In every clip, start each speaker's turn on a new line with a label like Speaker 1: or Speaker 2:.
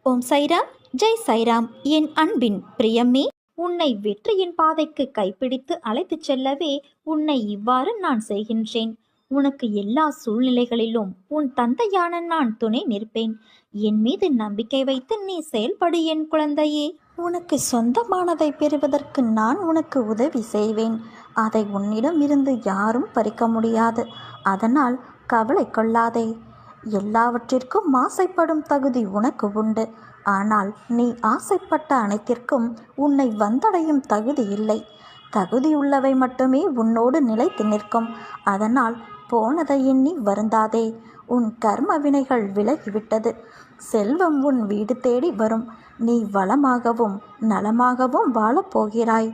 Speaker 1: ஓம் சைராம், ஜெய் சைராம். என் அன்பின் பிரியமே, உன்னை வெற்றியின் பாதைக்கு கைப்பிடித்து அழைத்துச் செல்லவே உன்னை இவ்வாறு நான் செய்கின்றேன். உனக்கு எல்லா சூழ்நிலைகளிலும் உன் தந்தையான நான் துணை நிற்பேன். என் மீது நம்பிக்கை வைத்து நீ செயல்படு என் குழந்தையே. உனக்கு சொந்தமானதை பெறுவதற்கு நான் உனக்கு உதவி செய்வேன். அதை உன்னிடம் இருந்து யாரும் பறிக்க முடியாது. அதனால் கவலை கொள்ளாதே. எல்லாவற்றிற்கும் ஆசைப்படும் தகுதி உனக்கு உண்டு. ஆனால் நீ ஆசைப்பட்ட அனைத்திற்கும் உன்னை வந்தடையும் தகுதி இல்லை. தகுதியுள்ளவை மட்டுமே உன்னோடு நிலைத்து நிற்கும். அதனால் போனதை எண்ணி வருந்தாதே. உன் கர்ம வினைகள் விலகிவிட்டது. செல்வம் உன் வீடு தேடி வரும். நீ வளமாகவும் நலமாகவும் வாழப்போகிறாய்.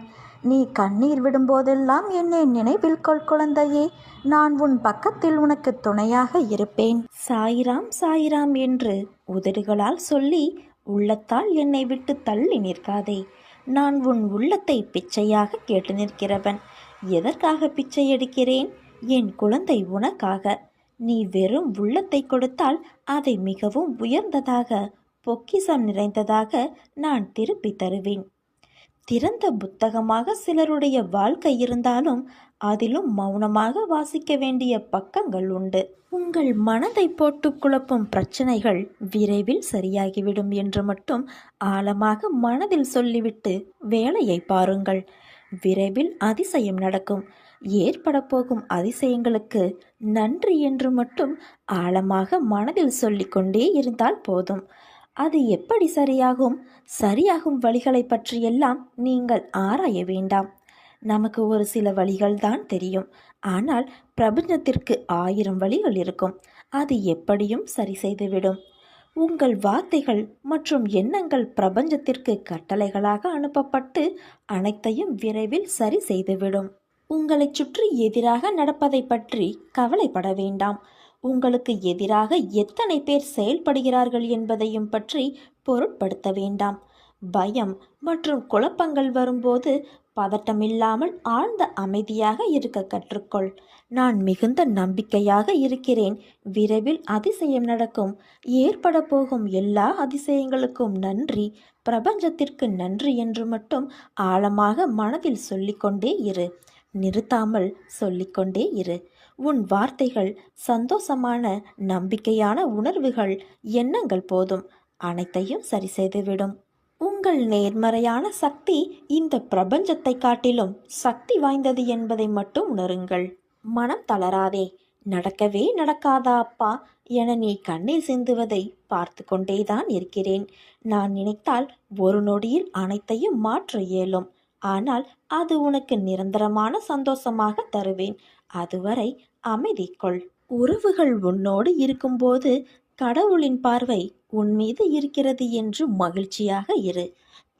Speaker 1: நீ கண்ணீர் விடும்போதெல்லாம் என்னை நினைவில் கொள் குழந்தையே. நான் உன் பக்கத்தில் உனக்கு துணையாக இருப்பேன். சாயிராம் சாயிராம் என்று உதடுகளால் சொல்லி உள்ளத்தால் என்னை விட்டு தள்ளி நிற்காதே. நான் உன் உள்ளத்தை பிச்சையாக கேட்டு நிற்கிறவன். எதற்காக பிச்சை எடுக்கிறேன்? என் குழந்தை உனக்காக. நீ வெறும் உள்ளத்தை கொடுத்தால் அதை மிகவும் உயர்ந்ததாக, பொக்கிசம் நிறைந்ததாக நான் திருப்பி தருவேன். திறந்த புத்தகமாக சிலருடைய வாழ்க்கை இருந்தாலும் அதிலும் மௌனமாக வாசிக்க வேண்டிய பக்கங்கள் உண்டு. உங்கள் மனதை போட்டு குழப்பும் பிரச்சனைகள் விரைவில் சரியாகிவிடும் என்று மட்டும் ஆழமாக மனதில் சொல்லிவிட்டு வேலையை பாருங்கள். விரைவில் அதிசயம் நடக்கும். ஏற்பட போகும் அதிசயங்களுக்கு நன்றி என்று மட்டும் ஆழமாக மனதில் சொல்லிக்கொண்டே இருந்தால் போதும். அது எப்படி சரியாகும்? சரியாகும் வழிகளை பற்றியெல்லாம் நீங்கள் ஆராய வேண்டாம். நமக்கு ஒரு சில வழிகள் தான் தெரியும். ஆனால் பிரபஞ்சத்திற்கு 1000 வழிகள் இருக்கும். அது எப்படியும் சரி செய்துவிடும். உங்கள் வார்த்தைகள் மற்றும் எண்ணங்கள் பிரபஞ்சத்திற்கு கட்டளைகளாக அனுப்பப்பட்டு அனைத்தையும் விரைவில் சரி செய்துவிடும். உங்களை சுற்றி எதிராக நடப்பதை பற்றி கவலைப்பட வேண்டாம். உங்களுக்கு எதிராக எத்தனை பேர் செயல்படுகிறார்கள் என்பதையும் பற்றி பொருட்படுத்த வேண்டாம். பயம் மற்றும் குழப்பங்கள் வரும்போது பதட்டமில்லாமல் ஆழ்ந்த அமைதியாக இருக்க கற்றுக்கொள். நான் மிகுந்த நம்பிக்கையாக இருக்கிறேன். விரைவில் அதிசயம் நடக்கும். ஏற்பட போகும் எல்லா அதிசயங்களுக்கும் நன்றி, பிரபஞ்சத்திற்கு நன்றி என்று மட்டும் ஆழமாக மனதில் சொல்லிக்கொண்டே இரு. நிறுத்தாமல் சொல்லிக்கொண்டே இரு. உன் வார்த்தைகள், சந்தோஷமான நம்பிக்கையான உணர்வுகள், எண்ணங்கள் போதும். அனைத்தையும் சரி செய்துவிடும். உங்கள் நேர்மறையான சக்தி இந்த பிரபஞ்சத்தை காட்டிலும் சக்தி வாய்ந்தது என்பதை மட்டும் உணருங்கள். மனம் தளராதே. நடக்கவே நடக்காதா அப்பா என நீ கண்ணீர் சிந்துவதை பார்த்து கொண்டேதான் இருக்கிறேன். நான் நினைத்தால் ஒரு நொடியில் அனைத்தையும் மாற்ற இயலும். ஆனால் அது உனக்கு நிரந்தரமான சந்தோஷமாக தருவேன். அதுவரை அமைதி கொள். உறவுகள் உன்னோடு இருக்கும்போது கடவுளின் பார்வை உன் மீது இருக்கிறது என்று மகிழ்ச்சியாக இரு.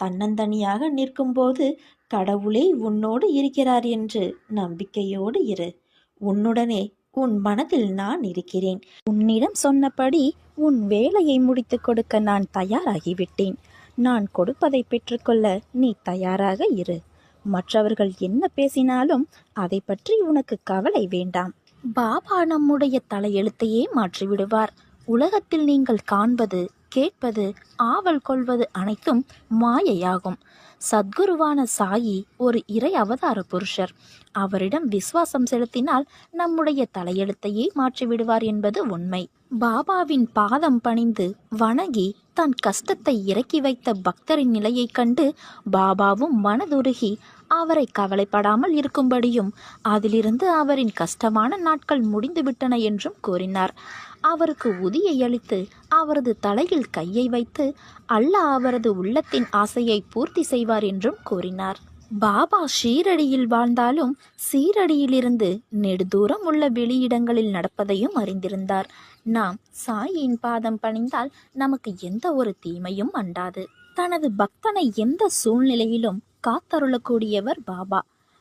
Speaker 1: தன்னந்தனியாக நிற்கும்போது கடவுளே உன்னோடு இருக்கிறார் என்று நம்பிக்கையோடு இரு. உன்னுடனே உன் மனதில் நான் இருக்கிறேன். உன்னிடம் சொன்னபடி உன் வேலையை முடித்து கொடுக்க நான் தயாராகிவிட்டேன். நான் கொடுப்பதை பெற்றுக்கொள்ள நீ தயாராக இரு. மற்றவர்கள் என்ன பேசினாலும் அதை பற்றி உனக்கு கவலை வேண்டாம். பாபா நம்முடைய தலையெழுத்தையே மாற்றிவிடுவார். உலகத்தில் நீங்கள் காண்பது, கேட்பது, ஆவல் கொள்வது அனைத்தும் மாயையாகும். சத்குருவான சாயி ஒரு இறை அவதார புருஷர். அவரிடம் விசுவாசம் செலுத்தினால் நம்முடைய தலையெழுத்தையே மாற்றிவிடுவார் என்பது உண்மை. பாபாவின் பாதம் பணிந்து வணங்கி தன் கஷ்டத்தை இறக்கி வைத்த பக்தரின் நிலையை கண்டு பாபாவும் மனதுருகி அவரை கவலைப்படாமல் இருக்கும்படியும் அதிலிருந்து அவரின் கஷ்டமான நாட்கள் முடிந்துவிட்டன என்றும் கூறினார். அவருக்கு உதியை அளித்து அவரது தலையில் கையை வைத்து அல்லாஹ் அவரது உள்ளத்தின் ஆசையை பூர்த்தி செய்வார் என்றும் கூறினார். பாபா ஷீரடியில் வாழ்ந்தாலும் சீரடியிலிருந்து நெடுதூரம் உள்ள வெளியிடங்களில் நடப்பதையும் அறிந்திருந்தார். நாம் சாயின் பாதம் பணிந்தால் நமக்கு எந்த ஒரு தீமையும் அண்டாது. தனது பக்தனை எந்த சூழ்நிலையிலும் காத்தருளக்கூடியவர் பாபா.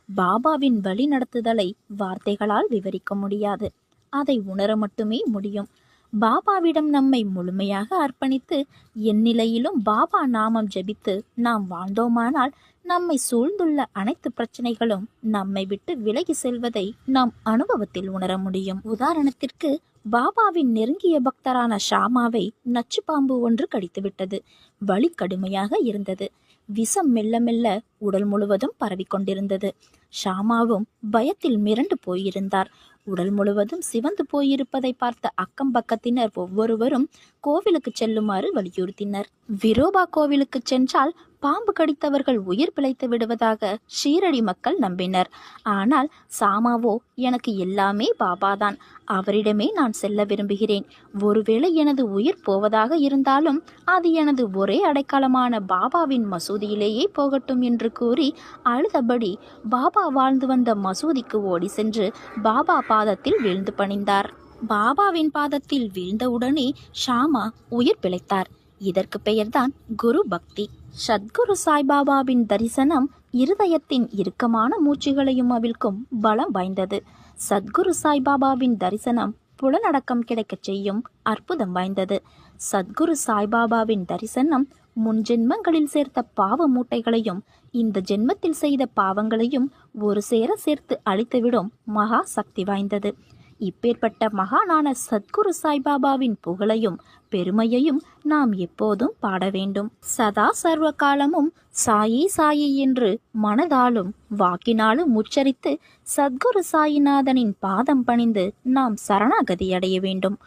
Speaker 1: பாபாவின் வழி நடத்துதலை வார்த்தைகளால் விவரிக்க முடியாது. அதை உணர மட்டுமே முடியும். பாபாவிடம் நம்மை முழுமையாக அர்ப்பணித்து எந்நிலையிலும் பாபா நாமம் ஜெபித்து நாம் வாழ்ந்தோமானால் நம்மை சூழ்ந்துள்ள அனைத்து பிரச்சனைகளும் நம்மை விட்டு விலகி செல்வதை நாம் அனுபவத்தில் உணர முடியும். உதாரணத்திற்கு பாபாவின் நெருங்கிய பக்தரான ஷாமாவை நச்சு பாம்பு ஒன்று கடித்துவிட்டது. வலி கடுமையாக இருந்தது. விஷம் மெல்ல மெல்ல உடல் முழுவதும் பரவிக்கொண்டிருந்தது. ஷாமாவும் பயத்தில் மிரண்டு போயிருந்தார். உடல் முழுவதும் சிவந்து போயிருப்பதை பார்த்த அக்கம் பக்கத்தினர் ஒவ்வொருவரும் கோவிலுக்கு செல்லுமாறு வலியுறுத்தினர். விரோபா கோவிலுக்கு சென்றால் பாம்பு கடித்தவர்கள் உயிர் பிழைத்து விடுவதாக ஷீரடி மக்கள் நம்பினர். ஆனால் சாமாவோ, எனக்கு எல்லாமே பாபாதான், அவரிடமே நான் செல்ல விரும்புகிறேன். ஒருவேளை எனது உயிர் போவதாக இருந்தாலும் அது எனது ஒரே அடைக்கலமான பாபாவின் மசூதியிலேயே போகட்டும் என்று கூறி அழுதபடி பாபா வாழ்ந்து வந்த மசூதிக்கு ஓடி சென்று பாபா பாதத்தில் வீழ்ந்து பணிந்தார். பாபாவின் பாதத்தில் வீழ்ந்தவுடனே ஷாமா உயிர் பிழைத்தார். இதற்கு பெயர்தான் குரு பக்தி. சத்குரு சாய்பாபாவின் தரிசனம் இருதயத்தின் இறுக்கமான மூச்சுகளையும் அவிழ்க்கும் பலம் வாய்ந்தது. சத்குரு சாய்பாபாவின் தரிசனம் புலனடக்கம் கிடைக்கச் செய்யும் அற்புதம் வாய்ந்தது. சத்குரு சாய்பாபாவின் தரிசனம் முன் ஜென்மங்களில் சேர்த்த பாவ மூட்டைகளையும் இந்த ஜென்மத்தில் செய்த பாவங்களையும் ஒரு சேர சேர்த்து அழித்துவிடும் மகா சக்தி வாய்ந்தது. இப்பேற்பட்ட மகானான சத்குரு சாய்பாபாவின் புகழையும் பெருமையையும் நாம் எப்போதும் பாட வேண்டும். சதா சர்வ காலமும் சாயி சாயி என்று மனதாலும் வாக்கினாலும் உச்சரித்து சத்குரு சாயிநாதனின் பாதம் பணிந்து நாம் சரணாகதி அடைய வேண்டும்.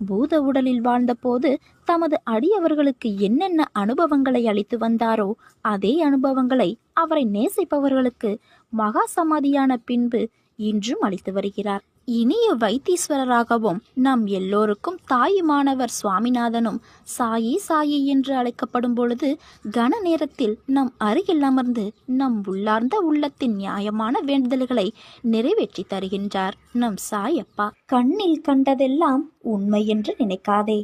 Speaker 1: பூத உடலில் வாழ்ந்தபோது தமது அடியவர்களுக்கு என்னென்ன அனுபவங்களை அளித்து வந்தாரோ அதே அனுபவங்களை அவரை நேசிப்பவர்களுக்கு மகா சமாதியான பின்பு இன்றும் அளித்து வருகிறார். இனிய வைத்தீஸ்வரராகவும் நம் எல்லோருக்கும் தாயுமானவர் சுவாமிநாதனும் சாயி சாயி என்று அழைக்கப்படும் பொழுது கன நேரத்தில் நம் அருகில் அமர்ந்து நம் உள்ளார்ந்த உள்ளத்தின் நியாயமான வேண்டுதல்களை நிறைவேற்றி தருகின்றார் நம் சாயப்பா. கண்ணில் கண்டதெல்லாம் உண்மை என்று நினைக்காதே,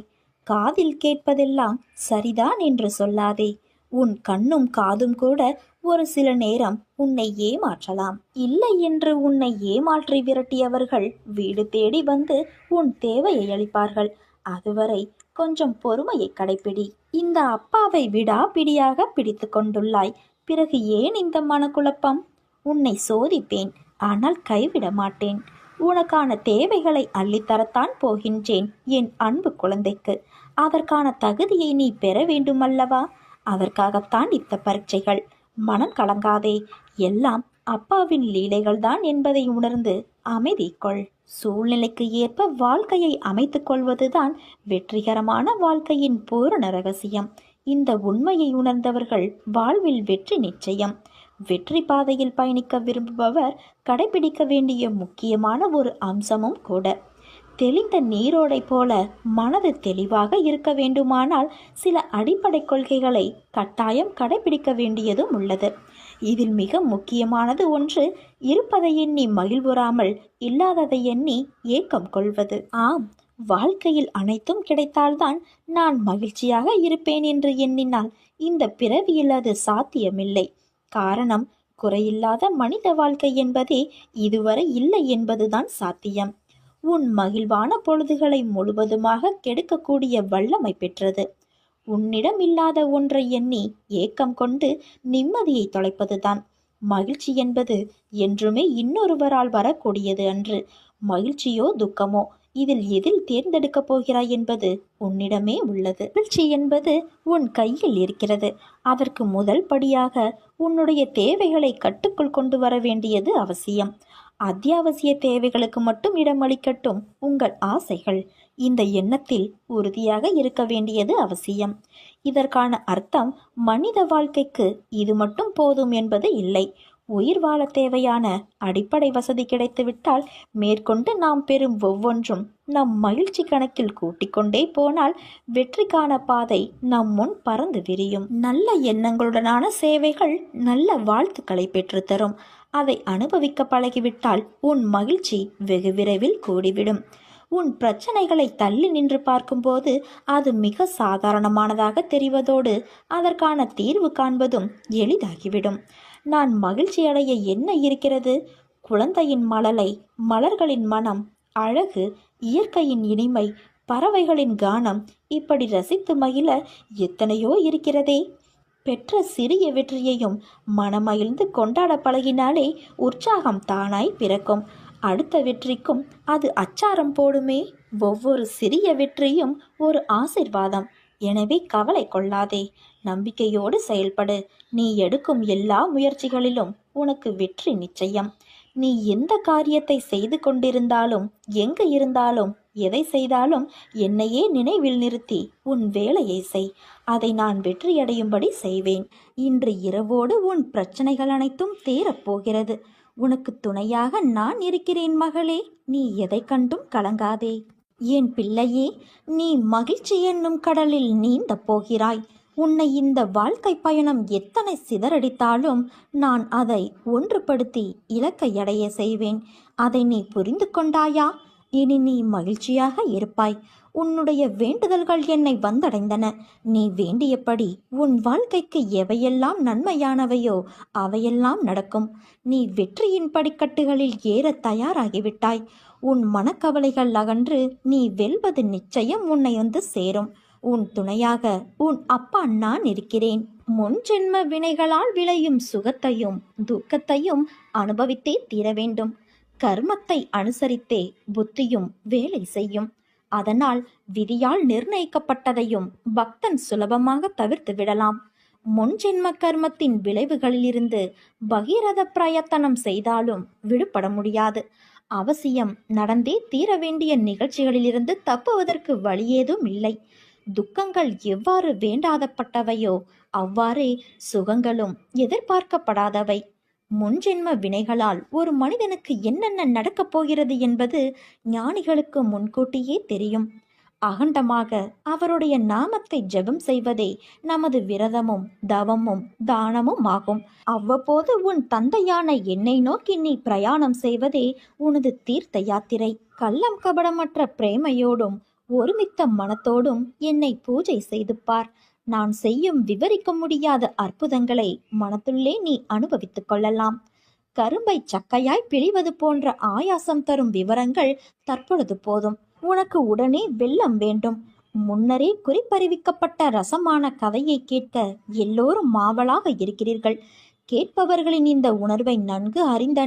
Speaker 1: காதில் கேட்பதெல்லாம் சரிதான் என்று சொல்லாதே. உன் கண்ணும் காதும் கூட ஒரு சில நேரம் உன்னை ஏமாற்றலாம். இல்லை என்று உன்னை ஏமாற்றி விரட்டியவர்கள் வீடு தேடி வந்து உன் தேவையை அளிப்பார்கள். அதுவரை கொஞ்சம் பொறுமையை கடைப்பிடி. இந்த அப்பாவை விடாப்பிடியாக பிடித்து கொண்டுள்ளாய். பிறகு ஏன் இந்த மனக்குழப்பம்? உன்னை சோதிப்பேன், ஆனால் கைவிட மாட்டேன். உனக்கான தேவைகளை அள்ளித்தரத்தான் போகின்றேன் என் அன்பு குழந்தைக்கு. அதற்கான தகுதியை நீ பெற வேண்டுமல்லவா? அதற்காகத்தான் இந்த பரீட்சைகள். மனம் கலங்காதே, எல்லாம் அப்பாவின் லீலைகள்தான் என்பதை உணர்ந்து அமைதி கொள். சூழ்நிலைக்கு ஏற்ப வாழ்க்கையை அமைத்துக் கொள்வதுதான் வெற்றிகரமான வாழ்க்கையின் பூரண ரகசியம். இந்த உண்மையை உணர்ந்தவர்கள் வாழ்வில் வெற்றி நிச்சயம். வெற்றி பாதையில் பயணிக்க விரும்புபவர் கடைபிடிக்க வேண்டிய முக்கியமான ஒரு அம்சமும் கூட. தெளிந்த நீரோடை போல மனது தெளிவாக இருக்க வேண்டுமானால் சில அடிப்படை கொள்கைகளை கட்டாயம் கடைபிடிக்க வேண்டியதும் உள்ளது. இதில் மிக முக்கியமானது ஒன்று, இருப்பதை எண்ணி மகிழ்வுறாமல் இல்லாததை எண்ணி ஏக்கம் கொள்வது. ஆம், வாழ்க்கையில் அனைத்தும் கிடைத்தால்தான் நான் மகிழ்ச்சியாக இருப்பேன் என்று எண்ணினால் இந்த பிறவியில் அது சாத்தியமில்லை. காரணம், குறையில்லாத மனித வாழ்க்கை என்பதே இதுவரை இல்லை என்பதுதான் சாத்தியம். உன் மகிழ்வான பொழுதுகளை முழுவதுமாக கெடுக்கக்கூடிய வல்லமை பெற்றது. உன்னிடம் இல்லாத ஒன்றை எண்ணி ஏக்கம் கொண்டு நிம்மதியை தொலைப்பதுதான். மகிழ்ச்சி என்பது என்றுமே இன்னொருவரால் வரக்கூடியது அன்று. மகிழ்ச்சியோ துக்கமோ இதில் எதில் தேர்ந்தெடுக்கப் போகிறாய் என்பது உன்னிடமே உள்ளது. மகிழ்ச்சி என்பது உன் கையில் இருக்கிறது. அதற்கு முதல் படியாக உன்னுடைய தேவைகளை கட்டுக்குள் கொண்டு வர வேண்டியது அவசியம். அத்தியாவசிய தேவைகளுக்கு மட்டும் இடமளிக்கட்டும் உங்கள் ஆசைகள். இந்த எண்ணத்தில் உறுதியாக இருக்க வேண்டியது அவசியம். இதற்கான அர்த்தம் மனித வாழ்க்கைக்கு இது மட்டும் போதும் என்பது இல்லை. உயிர் வாழ தேவையான அடிப்படை வசதி கிடைத்துவிட்டால் மேற்கொண்டு நாம் பெறும் ஒவ்வொன்றும் நம் மகிழ்ச்சி கணக்கில் கூட்டிக்கொண்டே போனால் வெற்றிக்கான பாதை நம் முன் பறந்து விரியும். நல்ல எண்ணங்களுடனான சேவைகள் நல்ல வாழ்த்துக்களை பெற்றுத்தரும். அதை அனுபவிக்க பழகிவிட்டால் உன் மகிழ்ச்சி வெகு விரைவில் கூடிவிடும். உன் பிரச்சனைகளை தள்ளி நின்று பார்க்கும்போது அது மிக சாதாரணமானதாக தெரிவதோடு அதற்கான தீர்வு காண்பதும் எளிதாகிவிடும். நான் மகிழ்ச்சி அடைய என்ன இருக்கிறது? குழந்தையின் மழலை, மலர்களின் மனம், அழகு, இயற்கையின் இனிமை, பறவைகளின் கானம், இப்படி ரசித்து மகிழ எத்தனையோ இருக்கிறதே. பெற்ற சிறிய வெற்றியையும் மனமகிழ்ந்து கொண்டாட பழகினாலே உற்சாகம் தானாய் பிறக்கும். அடுத்த வெற்றிக்கும் அது அச்சாரம் போடுமே. ஒவ்வொரு சிறிய வெற்றியும் ஒரு ஆசிர்வாதம். எனவே கவலை கொள்ளாதே, நம்பிக்கையோடு செயல்படு. நீ எடுக்கும் எல்லா முயற்சிகளிலும் உனக்கு வெற்றி நிச்சயம். நீ எந்த காரியத்தை செய்து கொண்டிருந்தாலும், எங்கு இருந்தாலும், எதை செய்தாலும் என்னையே நினைவில் நிறுத்தி உன் வேலையை செய். அதை நான் வெற்றியடையும்படி செய்வேன். இன்று இரவோடு உன் பிரச்சனைகள் அனைத்தும் தீரப்போகிறது. உனக்கு துணையாக நான் இருக்கிறேன் மகளே. நீ எதை கண்டும் கலங்காதே. என் பிள்ளையே, நீ மகிழ்ச்சி என்னும் கடலில் நீந்தப் போகிறாய். உன்னை இந்த வாழ்க்கை பயணம் எத்தனை சிதறடித்தாலும் நான் அதை ஒன்றுபடுத்தி இலக்கை அடைய செய்வேன். அதை நீ புரிந்து கொண்டாயா? இனி நீ மகிழ்ச்சியாக இருப்பாய். உன்னுடைய வேண்டுதல்கள் என்னை வந்தடைந்தன. நீ வேண்டியபடி உன் வாழ்க்கைக்கு எவையெல்லாம் நன்மையானவையோ அவையெல்லாம் நடக்கும். நீ வெற்றியின் படிக்கட்டுகளில் ஏற தயாராகிவிட்டாய். உன் மனக்கவலைகள் அகன்று நீ வெல்வது நிச்சயம் உன்னை வந்து சேரும். உன் துணையாக உன் அப்பா நான் இருக்கிறேன். முன் ஜென்ம வினைகளால் விளையும் சுகத்தையும் துக்கத்தையும் அனுபவித்தே தீர வேண்டும். கர்மத்தை அனுசரித்தே புத்தியும் வேலை செய்யும். அதனால் விதியால் நிர்ணயிக்கப்பட்டதையும் பக்தன் சுலபமாக தவிர்த்து விடலாம். முன் ஜென்ம கர்மத்தின் விளைவுகளிலிருந்து பகீரத பிரயத்தனம் செய்தாலும் விடுபட முடியாது. அவசியம் நடந்தே தீர வேண்டிய நிகழ்ச்சிகளிலிருந்து தப்புவதற்கு வழியேதும் இல்லை. துக்கங்கள் எவ்வாறு வேண்டாதப்பட்டவையோ அவ்வாறே சுகங்களும் எதிர்பார்க்கப்படாதவை. முன்ஜென்ம வினைகளால் ஒரு மனிதனுக்கு என்னென்ன நடக்கப் போகிறது என்பது ஞானிகளுக்கு முன்கூட்டியே தெரியும். அகண்டமாக அவருடைய நாமத்தை ஜெபம் செய்வதே நமது விரதமும் தவமும் தானமும் ஆகும். அவ்வப்போது உன் தந்தையான என்னை நோக்கி நீ பிரயாணம் செய்வதே உனது தீர்த்த யாத்திரை. கள்ளம் கபடமற்ற பிரேமையோடும் ஒருமித்த மனத்தோடும் என்னை பூஜை செய்து பார். நான் செய்யும் விவரிக்க முடியாத அற்புதங்களை மனத்துள்ளே நீ அனுபவித்துக் கொள்ளலாம். கரும்பை சக்கையாய் பிழிவது போன்ற ஆயாசம் தரும் விவரங்கள் தற்பொழுது போதும். உனக்கு உடனே வெள்ளம் வேண்டும். முன்னரே குறிப்பறிவிக்கப்பட்ட ரசமான கதையை கேட்க எல்லோரும் மாவலாக இருக்கிறீர்கள். கேட்பவர்களின் இந்த உணர்வை நன்கு அறிந்த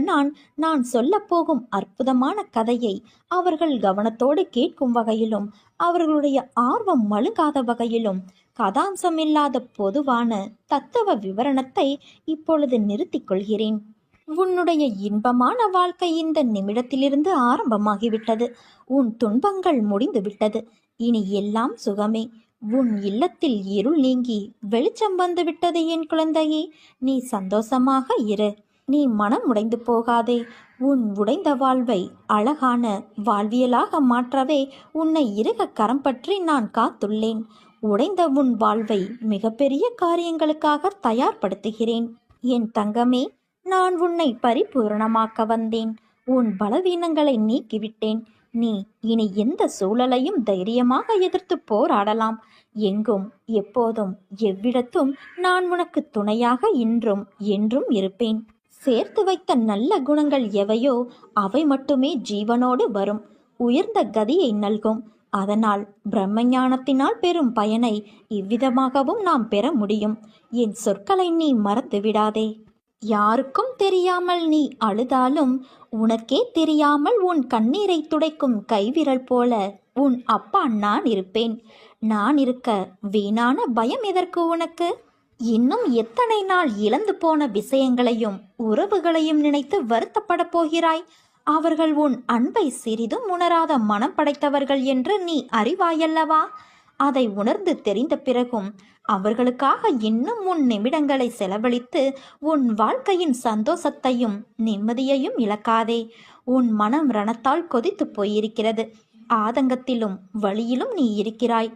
Speaker 1: நான் சொல்லப்போகும் அற்புதமான கதையை அவர்கள் கவனத்தோடு கேட்கும் வகையிலும் அவர்களுடைய ஆர்வம் மழுங்காத வகையிலும் கதாம்சம் இல்லாத பொதுவான தத்துவ விவரணத்தை இப்பொழுது நிறுத்திக் கொள்கிறேன். உன்னுடைய இன்பமான வாழ்க்கை இந்த நிமிடத்திலிருந்து ஆரம்பமாகிவிட்டது. உன் துன்பங்கள் முடிந்துவிட்டது. இனி எல்லாம் சுகமே. உன் இல்லத்தில் இருள் நீங்கி வெளிச்சம் வந்துவிட்டது என் குழந்தையே. நீ சந்தோஷமாக இரு. நீ மனம் உடைந்து போகாதே. உன் உடைந்த வாழ்வை அழகான வாழ்வியலாக மாற்றவே உன்னை இறுக கரம் பற்றி நான் காத்துள்ளேன். உடைந்த உன் வாழ்வை மிகப்பெரிய காரியங்களுக்காக தயார்படுத்துகிறேன். என் தங்கமே, நான் உன்னை பரிபூரணமாக்க வந்தேன். உன் பலவீனங்களை நீக்கிவிட்டேன். நீ இனி எந்த சூழலையும் தைரியமாக எதிர்த்து போராடலாம். எங்கும் எப்போதும் எவ்விடத்தும் நான் உனக்கு துணையாக இன்றும் என்றும் இருப்பேன். சேர்த்து வைத்த நல்ல குணங்கள் எவையோ அவை மட்டுமே ஜீவனோடு வரும். உயர்ந்த கதியை நல்கும். அதனால் பிரம்மஞானத்தினால் பெறும் பயனை இவ்விதமாகவும் நாம் பெற முடியும். என் சொற்களை நீ மறந்து விடாதே. யாருக்கும் தெரியாமல் நீ அழுதாலும் உனக்கே தெரியாமல் உன் கண்ணீரை துடைக்கும் கைவிரல் போல உன் அப்பா நான் இருப்பேன். நான் இருக்க வீணான பயம் எதற்கு உனக்கு? இன்னும் எத்தனை நாள் இழந்து போன விஷயங்களையும் உறவுகளையும் நினைத்து வருத்தப்பட போகிறாய்? அவர்கள் உன் அன்பை சிறிதும் உணராத மனம் படைத்தவர்கள் என்று நீ அறிவாயல்லவா? அதை உணர்ந்து தெரிந்த பிறகும் அவர்களுக்காக இன்னும் உன் நிமிடங்களை செலவழித்து உன் வாழ்க்கையின் சந்தோஷத்தையும் நிம்மதியையும் இழக்காதே. உன் மனம் ரணத்தால் கொதித்து போயிருக்கிறது. ஆதங்கத்திலும் வழியிலும் நீ இருக்கிறாய்.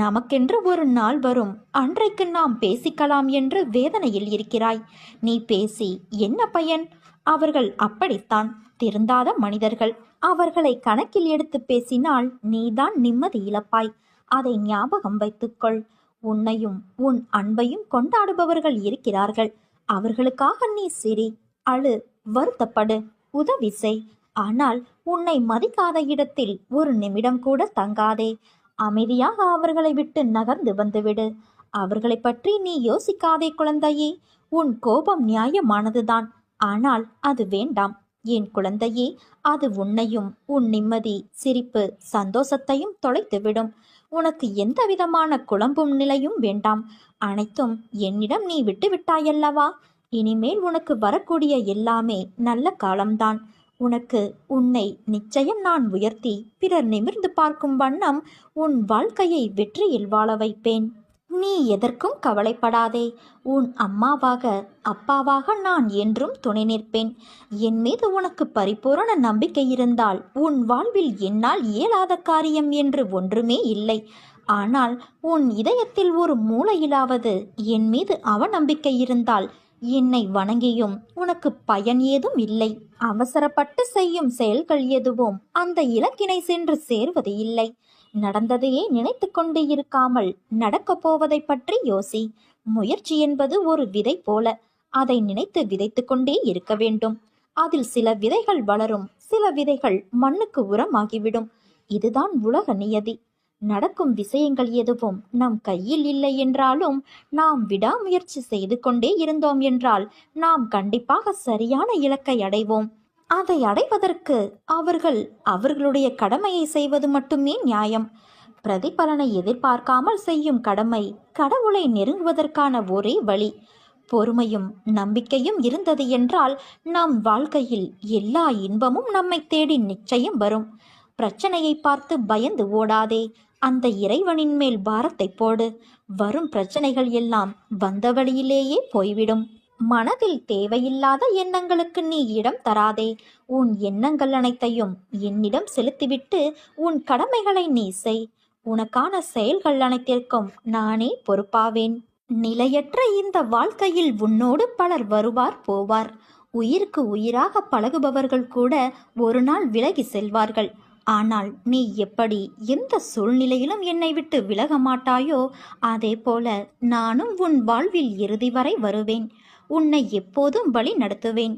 Speaker 1: நமக்கென்று ஒரு நாள் வரும், அன்றைக்கு நாம் பேசிக்கலாம் என்று வேதனையில் இருக்கிறாய். நீ பேசி என்ன பயன்? அவர்கள் அப்படித்தான், திருந்தாத மனிதர்கள். அவர்களை கணக்கில் எடுத்து பேசினால் நீதான் நிம்மதி இழப்பாய். அதை ஞாபகம் வைத்துக்கொள். உன்னையும் உன் அன்பையும் கொண்டாடுபவர்கள் இருக்கிறார்கள். அவர்களுக்காக நீ சிரி, அழு, வருத்தப்படு, உதவி செய். ஆனால் உன்னை மதிக்காத இடத்தில் ஒரு நிமிடம் கூட தங்காதே. அமைதியாக அவர்களை விட்டு நகர்ந்து வந்துவிடு. அவர்களை பற்றி நீ யோசிக்காதே குழந்தையே. உன் கோபம் நியாயமானதுதான். ஆனால் அது வேண்டாம். என் குழந்தையே, அது உன்னையும் உன் நிம்மதி, சிரிப்பு, சந்தோஷத்தையும் தொலைத்துவிடும். உனக்கு எந்த விதமான குழம்பும் நிலையும் வேண்டாம். அனைத்தும் என்னிடம் நீ விட்டுவிட்டாயல்லவா? இனிமேல் உனக்கு வரக்கூடிய எல்லாமே நல்ல காலம்தான். உனக்கு உன்னை நிச்சயம் நான் உயர்த்தி பிறர் நிமிர்ந்து பார்க்கும் வண்ணம் உன் வாழ்க்கையை வெற்றியில் வாழ வைப்பேன். நீ எதற்கும் கவலைப்படாதே. உன் அம்மாவாக அப்பாவாக நான் என்றும் துணை நிற்பேன். என் மீது உனக்கு பரிபூரண நம்பிக்கை இருந்தால் உன் வாழ்வில் என்னால் இயலாத காரியம் என்று ஒன்றுமே இல்லை. ஆனால் உன் இதயத்தில் ஒரு மூலையிலாவது என் மீது அவநம்பிக்கை இருந்தால் என்னை வணங்கியும் உனக்கு பயன் ஏதும் இல்லை. அவசரப்பட்டு செய்யும் செயல்கள் எதுவும் அந்த இலக்கினை சென்று சேர்வது இல்லை. நடந்ததையே நினைத்து கொண்டு இருக்காமல் நடக்கப் போவதை பற்றி யோசி. முயற்சி என்பது ஒரு விதை போல. அதை நினைத்து விதைத்து கொண்டே இருக்க வேண்டும். அதில் சில விதைகள் வளரும், சில விதைகள் மண்ணுக்கு உரமாகிவிடும். இதுதான் உலக நியதி. நடக்கும் விஷயங்கள் எதுவும் நம் கையில் இல்லை என்றாலும் நாம் விடாமுயற்சி செய்து கொண்டே இருந்தோம் என்றால் நாம் கண்டிப்பாக சரியான இலக்கை அடைவோம். அதை அடைவதற்கு அவர்கள் அவர்களுடைய கடமையை செய்வது மட்டுமே நியாயம். பிரதிபலனை எதிர்பார்க்காமல் செய்யும் கடமை கடவுளை நெருங்குவதற்கான ஒரே வழி. பொறுமையும் நம்பிக்கையும் இருந்தது என்றால் நம் வாழ்க்கையில் எல்லா இன்பமும் நம்மை தேடி நிச்சயம் வரும். பிரச்சனையை பார்த்து பயந்து ஓடாதே. அந்த இறைவனின் மேல் பாரத்தை போடு. வரும் பிரச்சனைகள் எல்லாம் வந்த வழியிலேயே போய்விடும். மனதில் தேவையில்லாத எண்ணங்களுக்கு நீ இடம் தராதே. உன் எண்ணங்கள் அனைத்தையும் என்னிடம் செலுத்திவிட்டு உன் கடமைகளை நீ செய். உனக்கான செயல்கள் அனைத்திற்கும் நானே பொறுப்பாவேன். நிலையற்ற இந்த வாழ்க்கையில் உன்னோடு பலர் வருவார் போவார். உயிருக்கு உயிராக பழகுபவர்கள் கூட ஒரு நாள் விலகி செல்வார்கள். ஆனால் நீ எப்படி எந்த சூழ்நிலையிலும் என்னை விட்டு விலக மாட்டாயோ அதே போல நானும் உன் வாழ்வில் இறுதி வரை வருவேன். உன்னை எப்போதும் வழி நடத்துவேன்.